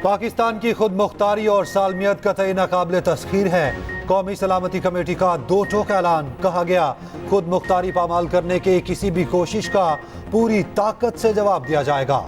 पाकिस्तान की खुद मुख्तारी और सालमियत कतई नाकाबिल तस्खीर है। कौमी सलामती कमेटी का दो टोक ऐलान। कहा गया, खुद मुख्तारी पामाल करने के किसी भी कोशिश का पूरी ताकत से जवाब दिया जाएगा।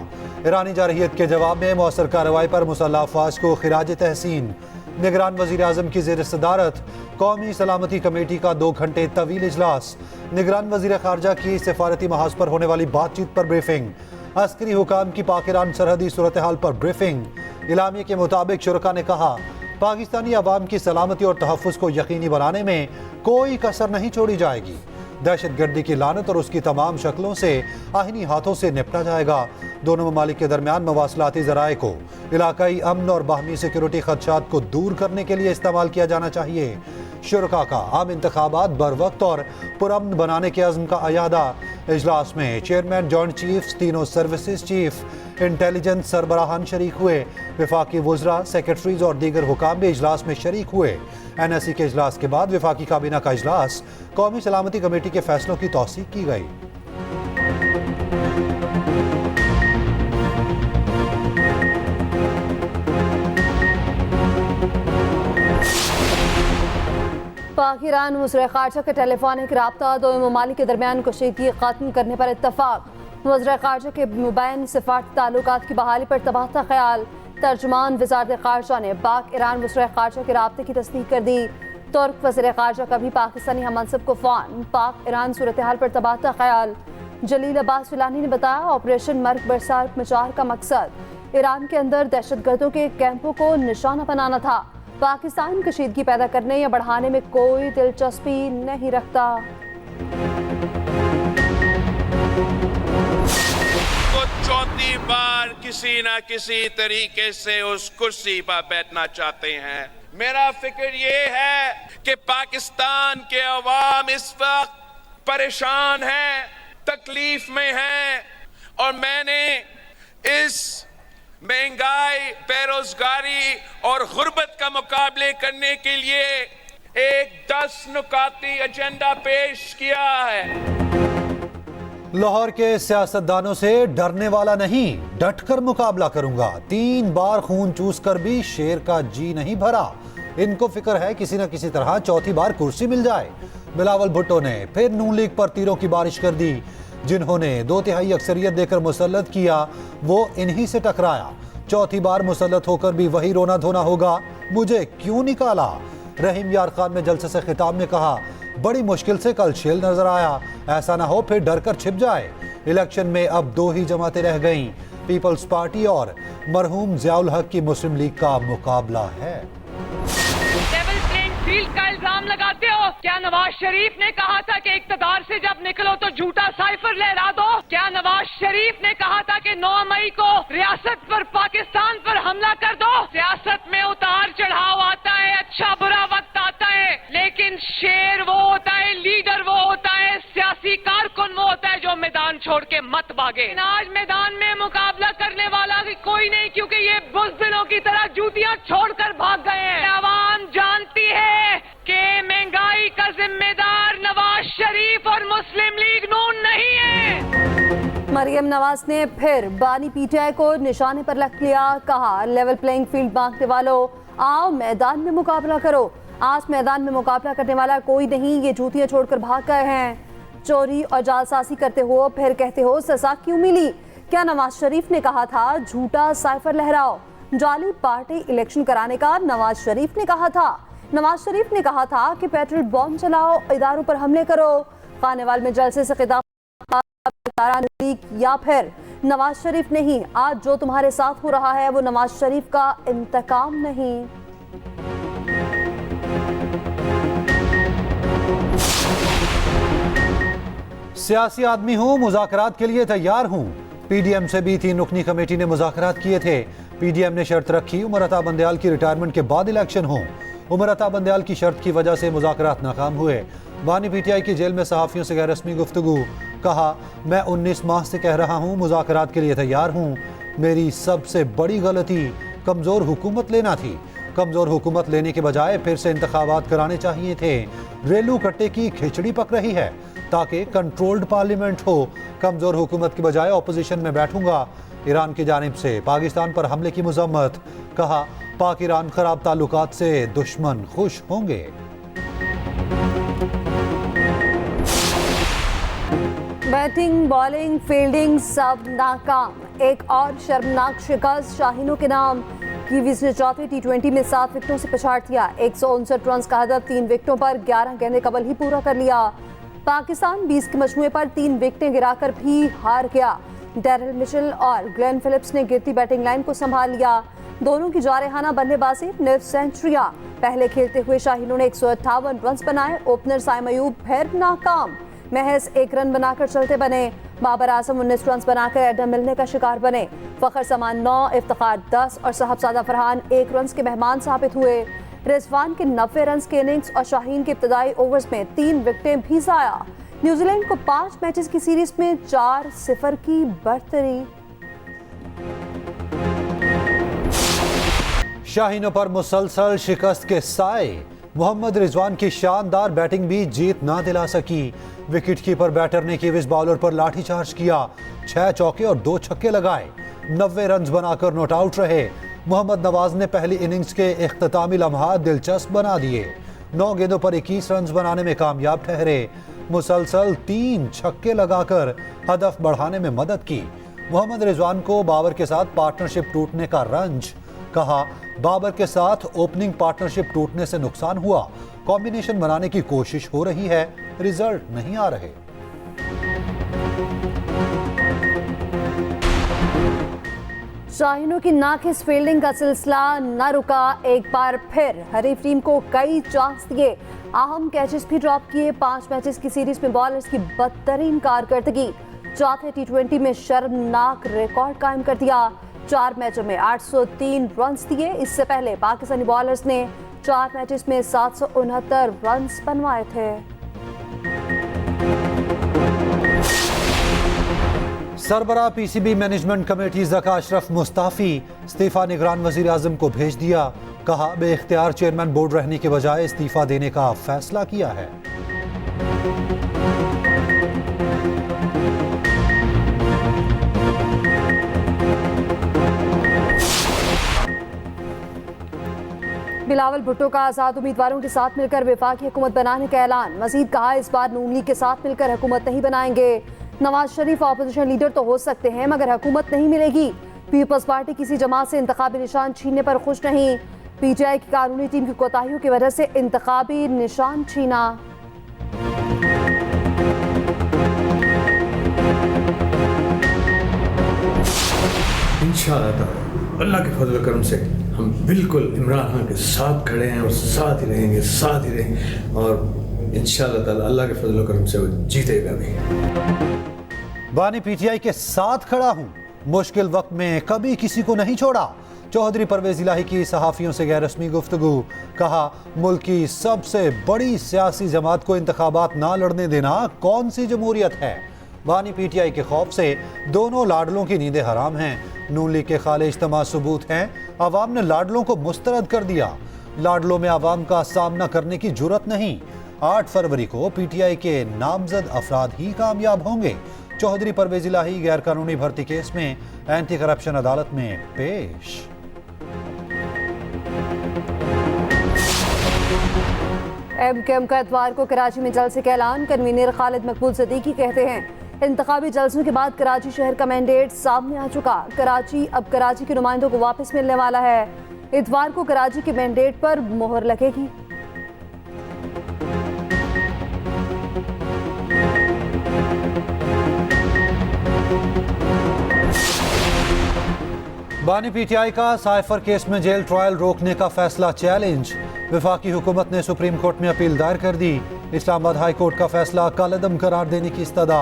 ईरानी जारहियत के जवाब में मौसर कार्रवाई पर मुसल्लह अफवाज को खिराज तहसीन। निगरान वजीर आजम की ज़ेर सदारत कौमी सलामती कमेटी का 2 घंटे तवील इजलास। निगरान वजीर खारजा की सिफारती महाज पर होने वाली बातचीत पर ब्रीफिंग। अस्करी हुकाम की पाक ईरान सरहदी सूरत हाल पर ब्रीफिंग। इलामी के मुताबिक शुरका ने कहा, पाकिस्तानी अवाम की सलामती और तहफ़्फ़ुज़ को यकीनी बनाने में कोई कसर नहीं छोड़ी जाएगी। दहशतगर्दी की लानत और उसकी तमाम शक्लों से आहिनी हाथों से निपटा जाएगा। दोनों ममालिक के दरमियान मवासलाती ज़राए को इलाकाई अमन और बाहमी सिक्योरिटी खदशात को दूर करने के लिए इस्तेमाल किया जाना चाहिए। शुरका का आम इंतखाबात बर वक्त और पुरअमन बनाने के अज़्म का अयादा। इजलास में चेयरमैन, जॉइंट चीफ्स, तीनों सर्विसेज चीफ, इंटेलिजेंस सरबराहान शरीक हुए। विफाकी वज़रा, सेक्रेटरीज और दीगर हुकाम भी इजलास में शरीक हुए। NSC के इजलास के बाद विफाकी काबीना का इजलास, कौमी सलामती कमेटी के फैसलों की तौसीक की गई। पाक ईरान वज़ीर ख़ारजा के टेलीफोनिक राब्ता दो ममालिक के दरमियान कशीदगी ख़त्म करने पर इत्तफ़ाक़। वज़ीर ख़ारजा के मुबैन सिफ़ारती ताल्लुकात की बहाली पर तबादला ख्याल। तर्जुमान वज़ारत ख़ारजा ने पाक ईरान वज़ीर ख़ारजा के राब्ते की तस्दीक कर दी। तुर्क वज़ीर ख़ारजा का भी पाकिस्तानी हममनसब को फ़ोन। पाक ईरान सूरत हाल पर तबादला ख्याल। जलील अब्बास फिलानी ने बताया, ऑपरेशन मर्ग बरसात मचार का मकसद ईरान के अंदर दहशतगर्दों के कैंपों को निशाना बनाना था। पाकिस्तान कशीदगी पैदा करने या बढ़ाने में कोई दिलचस्पी नहीं रखता। तो चौथी बार किसी न किसी तरीके से उस कुर्सी पर बैठना चाहते हैं। मेरा फिक्र ये है कि पाकिस्तान के अवाम इस वक्त परेशान हैं, तकलीफ में हैं, और मैंने इस महंगाई, बेरोजगारी और गुर्बत का मुकाबले करने के लिए एक 10 नुकाती एजेंडा पेश किया है। लाहौर के सियासतदानों से डरने वाला नहीं, डटकर मुकाबला करूंगा। 3 बार खून चूस कर भी शेर का जी नहीं भरा। इनको फिक्र है किसी न किसी तरह चौथी बार कुर्सी मिल जाए। बिलावल भुट्टो ने फिर नून लीग पर तीरों की बारिश कर दी। जिन्होंने 2/3 अक्सरियत देकर मुसल्लत किया, वो इन्हीं से टकराया। चौथी बार मुसल्लत होकर भी वही रोना धोना होगा। मुझे क्यों निकाला? रहीम यार खान ने जलसे से खिताब में कहा, बड़ी मुश्किल से कल शेल नजर आया, ऐसा ना हो फिर डर कर छिप जाए। इलेक्शन में अब 2 ही जमातें रह गईं, पीपल्स पार्टी और मरहूम ज़ियाउल हक की मुस्लिम लीग का मुकाबला है। लेवल प्लेइंग फील्ड का इल्जाम लगाते हो। क्या नवाज शरीफ ने कहा था कि इक्तदार से जब निकलो तो झूठा साइफर लहरा दो? क्या नवाज शरीफ ने कहा था कि 9 मई को रियासत पर, पाकिस्तान पर हमला कर दो? सियासत में उतार चढ़ाव आता है, अच्छा बुरा वक्त आता है, लेकिन शेर वो होता है, लीडर वो होता है, सियासी कारकुन वो होता है जो मैदान छोड़ के मत भागे। आज मैदान में मुकाबला करने वाला कोई नहीं, क्योंकि ये बुज़दिलों की तरह जूतियां छोड़कर भाग गए हैं। आवाम जानती है कि महंगाई का जिम्मेदार नवाज शरीफ और मुस्लिम लीग नून नहीं है। मरियम नवाज ने फिर बानी PTI को निशाने पर रख लिया। कहा, लेवल प्लेइंग फील्ड मांगने वालों, आओ मैदान में मुकाबला करो। आज मैदान में मुकाबला करने वाला कोई नहीं, ये जूतियां छोड़कर भाग गए हैं। चोरी और जालसाजी करते हो, फिर कहते हो सजा क्यों मिली? क्या नवाज शरीफ ने कहा था झूठा साइफर लहराओ? जाली पार्टी इलेक्शन कराने का नवाज शरीफ ने कहा था। नवाज शरीफ ने कहा था कि पेट्रोल बॉम्ब चलाओ, इदारों पर हमले करो। खानेवाल में जलसे से खिताब, या फिर नवाज शरीफ नहीं, आज जो तुम्हारे साथ हो रहा है वो नवाज शरीफ का इंतकाम नहीं। सियासी आदमी हूं, मुज़ाकरात के लिए तैयार हूं। PDM से भी 3 रुकनी कमेटी ने मुज़ाकरात किए थे। PDM ने शर्त रखी, उमर अता बंदयाल की रिटायरमेंट के बाद इलेक्शन हो। उमर अता बंदयाल की शर्त की वजह से मुज़ाकरात नाकाम हुए। बानी PTI की जेल में सहाफ़ियों से गैर रस्मी गुफ्तगू। कहा, मैं 19 माह से कह रहा हूँ मुज़ाकरात के लिए तैयार हूँ। मेरी सबसे बड़ी गलती कमज़ोर हुकूमत लेना थी। कमज़ोर हुकूमत लेने के बजाय फिर से इंतखाबात कराने चाहिए थे। रेलू कट्टे की खिचड़ी पक रही है ताकि कंट्रोल्ड पार्लियामेंट हो। कमज़ोर हुकूमत की बजाय ऑपोजिशन में बैठूंगा। ईरान की जानिब से पाकिस्तान पर हमले की मज़म्मत। कहा पाक ईरान खराब ताल्लुकात से दुश्मन खुश होंगे। बैटिंग, बॉलिंग, फील्डिंग सब नाकाम। एक और शर्मनाक शिकस्त शाहीनों के नाम। कीवीज ने चौथे T20 में 7 विकेटों से पछाड़ दिया। 159 रन का हदफ 3 विकेटों पर 11 गेंदें कबल ही पूरा कर लिया। पाकिस्तान 20 के मजमूए पर 3 विकेटें गिराकर भी हार गया। डैरिल मिचेल और ग्लेन फिलिप्स ने गिरती बैटिंग लाइन को संभाल लिया। दोनों की जारहाना बल्लेबाजी, निर सेंचुरियां। पहले खेलते हुए शाहीनों ने 158 रन बनाए। ओपनर साइम अयूब फिर नाकाम, महज 1 रन बनाकर चलते बने। बाबर आजम 19 रन बनाकर एडम मिलने का शिकार बने। फखर समान 9, इफ्तिखार 10 और साहबजादा फरहान 1 रन के मेहमान साबित हुए। रिजवान के 90 रन के इनिंग्स और शाहीन के इब्तदाई ओवर्स में 3 विकेटें भी जाया। न्यूजीलैंड को 5 मैचेस की सीरीज में 4-0 की बढ़तरी। शाहीनों पर मुसलसल शिकस्त के साए। मोहम्मद रिजवान की शानदार बैटिंग भी जीत ना दिला सकी। विकेट कीपर बैटर ने कीवीज बॉलर पर लाठीचार्ज किया। 6 चौके और 2 छक्के लगाए। 90 रन बनाकर नॉट आउट रहे। मोहम्मद नवाज ने पहली इनिंग्स के इख्तितामी लम्हात दिलचस्प बना दिए। 9 गेंदों पर 21 रन बनाने में कामयाब ठहरे। मुसलसल 3 छक्के लगाकर हदफ बढ़ाने में मदद की। मोहम्मद रिजवान को बाबर के साथ पार्टनरशिप टूटने का रंज। कहा बाबर के साथ ओपनिंग पार्टनरशिप टूटने से नुकसान हुआ। कॉम्बिनेशन बनाने की कोशिश हो रही है, रिजल्ट नहीं आ रहे। शाहीनों की नाकिस फील्डिंग का सिलसिला न रुका। एक बार फिर हरीफ टीम को कई चांस दिए, अहम कैचेस भी ड्रॉप किए। 5 मैचेस की सीरीज में बॉलर्स की बदतरीन कारकर्दगी। चौथे T20 में शर्मनाक रिकॉर्ड कायम कर दिया। 4 मैचों में 803 रन दिए। इससे पहले पाकिस्तानी बॉलर्स ने 4 मैचेस में 769 रन बनवाए थे। सरबराह PCB management committee Zaka Ashraf Mustafi. इस्तीफा निगरान वजीर आजम को भेज दिया। कहा बेइख्तियार चेयरमैन बोर्ड रहने के बजाय इस्तीफा देने का फैसला किया है। बिलावल भुट्टो का आजाद उम्मीदवारों के साथ मिलकर वफाकी हुकूमत बनाने का ऐलान। मजीद कहा इस बार नून लीग के साथ मिलकर हुकूमत नहीं बनाएंगे। नवाज शरीफ ऑपोजिशन लीडर तो हो सकते हैं मगर हुकूमत नहीं मिलेगी। पीपल्स पार्टी किसी जमात से इंतखाबी निशान छीनने पर खुश नहीं। PTI की कानूनी टीम की कोताहियों की वजह से इंतखाबी निशान छीना। इंशाअल्लाह अल्लाह के फजल करम से हम बिल्कुल इमरान खान के साथ खड़े हैं और साथ ही रहेंगे, साथ ही रहेंगे और इंशाअल्लाह ताला अल्लाह के फजल करम से वो जीतेगा भी। बानी PTI के साथ खड़ा हूँ, मुश्किल वक्त में कभी किसी को नहीं छोड़ा। चौधरी परवेज इलाही की सहाफ़ियों से गैर रस्मी गुफ्तगू। कहा मुल्क की सबसे बड़ी सियासी जमात को इंतखाबात ना लड़ने देना कौन सी जमहूरियत है। बानी PTI के खौफ से दोनों लाडलों की नींदें हराम हैं। नून लीग के खाले इज्तिमा सबूत हैं। अवाम ने लाडलों को मुस्तरद कर दिया। लाडलों में अवाम का सामना करने की जुर्रत नहीं। 8 फरवरी को PTI के नामजद अफराद ही कामयाब होंगे। चौधरी परवेज इलाही गैर कानूनी भर्ती केस में एंटी करप्शन अदालत में पेश। MKM का इतवार को कराची में जलसे का ऐलान। कन्वीनर खालिद मकबूल सिद्दीकी कहते हैं इंतखाबी जलसों के बाद कराची शहर का मैंडेट सामने आ चुका। कराची अब कराची के नुमाइंदों को वापस मिलने वाला है। इतवार को कराची के मैंडेट पर मोहर लगेगी। बानी PTI का साइफर केस में जेल ट्रायल रोकने का फैसला चैलेंज। वफाकी हुकूमत ने सुप्रीम कोर्ट में अपील दायर कर दी। इस्लामाबाद हाई कोर्ट का फैसला कलअदम करार देने की इस्तदा।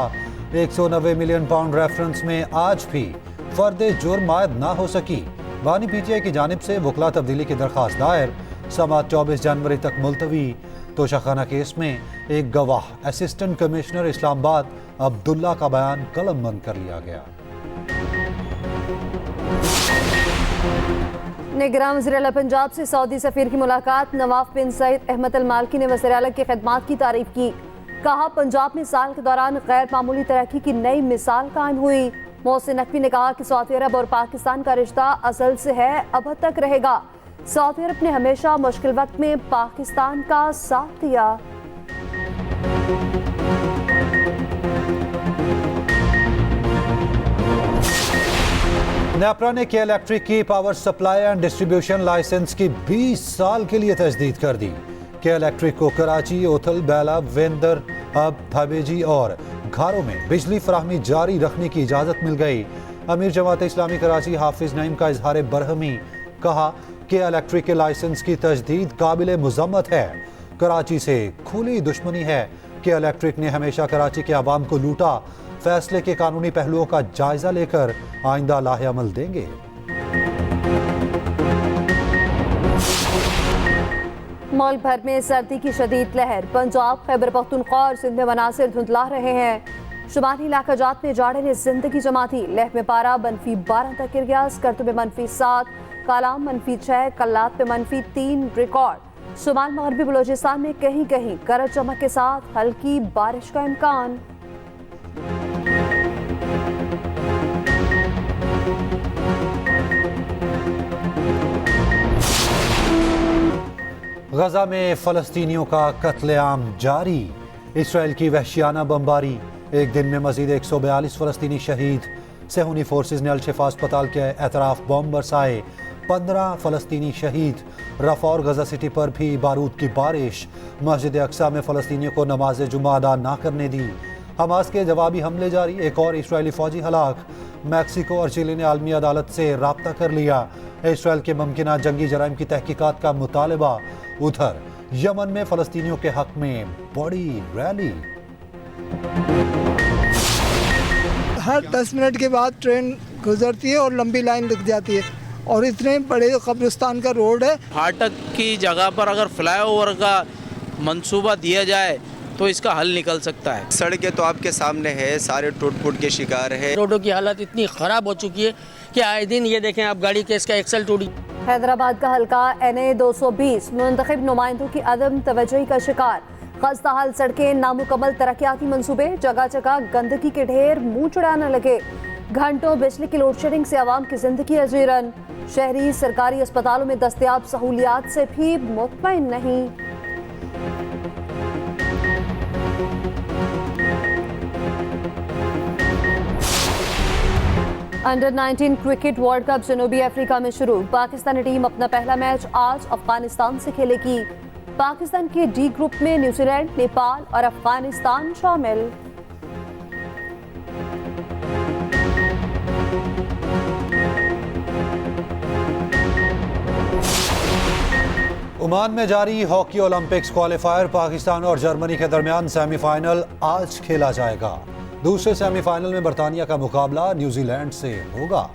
190 मिलियन पाउंड रेफरेंस में आज भी फर्द जुर्म आयद ना हो सकी। बानी PTI की जानिब से वकला तब्दीली की दरख्वास्त दायर। समात 24 जनवरी तक मुलतवी। तोशाखाना केस में एक गवाह असिस्टेंट कमिश्नर इस्लामाबाद अब्दुल्ला का बयान कलमबंद कर लिया गया। निगरान वज़ीर आला पंजाब से सऊदी सफीर की मुलाकात। नवाफ बिन सईद अहमद अल मालकी ने वज़ीर आला की खिदमात की तारीफ की। कहा पंजाब में साल के दौरान गैर मामूली तरक्की की नई मिसाल कायम हुई। मोहसिन नकवी ने कहा कि सऊदी अरब और पाकिस्तान का रिश्ता असल से है, अब तक रहेगा। सऊदी अरब ने हमेशा मुश्किल वक्त में पाकिस्तान का साथ दिया। नेपरा ने के इलेक्ट्रिक की power supply and distribution license की 20 साल के लिए तजदीद कर दी। के इलेक्ट्रिक को कराची, ओथल, बेला, वेंदर, अब भबेजी और घरों में बिजली फराहमी जारी रखने की इजाज़त मिल गई। अमीर जमात इस्लामी कराची हाफिज नईम का इजहार बरहमी, कहा कि इलेक्ट्रिक के लाइसेंस की तजदीद काबिल मुज़म्मत है। कराची से खुली दुश्मनी है कि इलेक्ट्रिक ने हमेशा कराची के अवाम को लूटा। फैसले के कानूनी पहलुओं का जायजा लेकर आइंदा लाहे-अमल देंगे। मुल्क भर में सर्दी की शदीद लहर। पंजाब, खैबर पख्तूनख्वा और सिंध में मनासिर धुंधला रहे हैं। शुमाली इलाका जात में जाड़े ने जिंदगी जमा थी। लेह में पारा -12 तक गिर गया। स्कर्तु में -7, कालाम -6, कल्लात में -3 रिकॉर्ड। शुमाल मगरबी बलोचिस्तान में कहीं कहीं गरज चमक के साथ हल्की बारिश का इम्कान। गजा में फलस्तीनियों का कत्लेआम जारी। इसराइल की वहशियाना बमबारी। एक दिन में मजीद 142 फलस्तीनी शहीद। सेहूनी फोर्सेज ने अल-शिफा अस्पताल के एतराफ बम बरसाए। 15 फलस्तीनी शहीद। रफा और गजा सिटी पर भी बारूद की बारिश। मस्जिद अक्सा में फलस्तीनियों को नमाज जुमा अदा ना करने दी। हमास के जवाबी हमले जारी। एक और इसराइली फौजी हलाक। मैक्सिको और चिली ने आलमी अदालत से राब्ता कर लिया। इसराइल के मुमकिना जंगी जराइम की तहकीकात का मुतालबा। उधर यमन में फलस्तीनियों के हक में बड़ी रैली। हर 10 मिनट के बाद ट्रेन गुजरती है और लंबी लाइन लग जाती है और इतने बड़े कब्रिस्तान का रोड है। फाटक की जगह पर अगर फ्लाईओवर का मंसूबा दिया जाए तो इसका हल निकल सकता है। सड़कें तो आपके सामने है, सारे टूट फूट के शिकार है। रोडों की हालत इतनी खराब हो चुकी है कि आए दिन ये देखें आप गाड़ी के इसका एक्सल टूटी। हैदराबाद का हल्का NA 220 मुंतखब नुमाइंदों की अदम तवज्जोही का शिकार। खस्ताहाल सड़कें, नामुकम्मल तरक्याती मंसूबे, जगह जगह गंदगी के ढेर मुंह चढ़ाने लगे। घंटों बिजली की लोड शेडिंग से आवाम की जिंदगी अजीरन। शहरी सरकारी अस्पतालों में दस्तयाब सहूलियात से भी मुतमईन नहीं। अंडर 19 क्रिकेट वर्ल्ड कप जनूबी अफ्रीका में शुरू। पाकिस्तानी टीम अपना पहला मैच आज अफगानिस्तान से खेलेगी। पाकिस्तान के डी ग्रुप में न्यूजीलैंड, नेपाल और अफगानिस्तान शामिल। ओमान में जारी हॉकी ओलंपिक्स क्वालिफायर। पाकिस्तान और जर्मनी के दरमियान सेमीफाइनल आज खेला जाएगा। दूसरे सेमीफाइनल में बरतानिया का मुकाबला न्यूजीलैंड से होगा।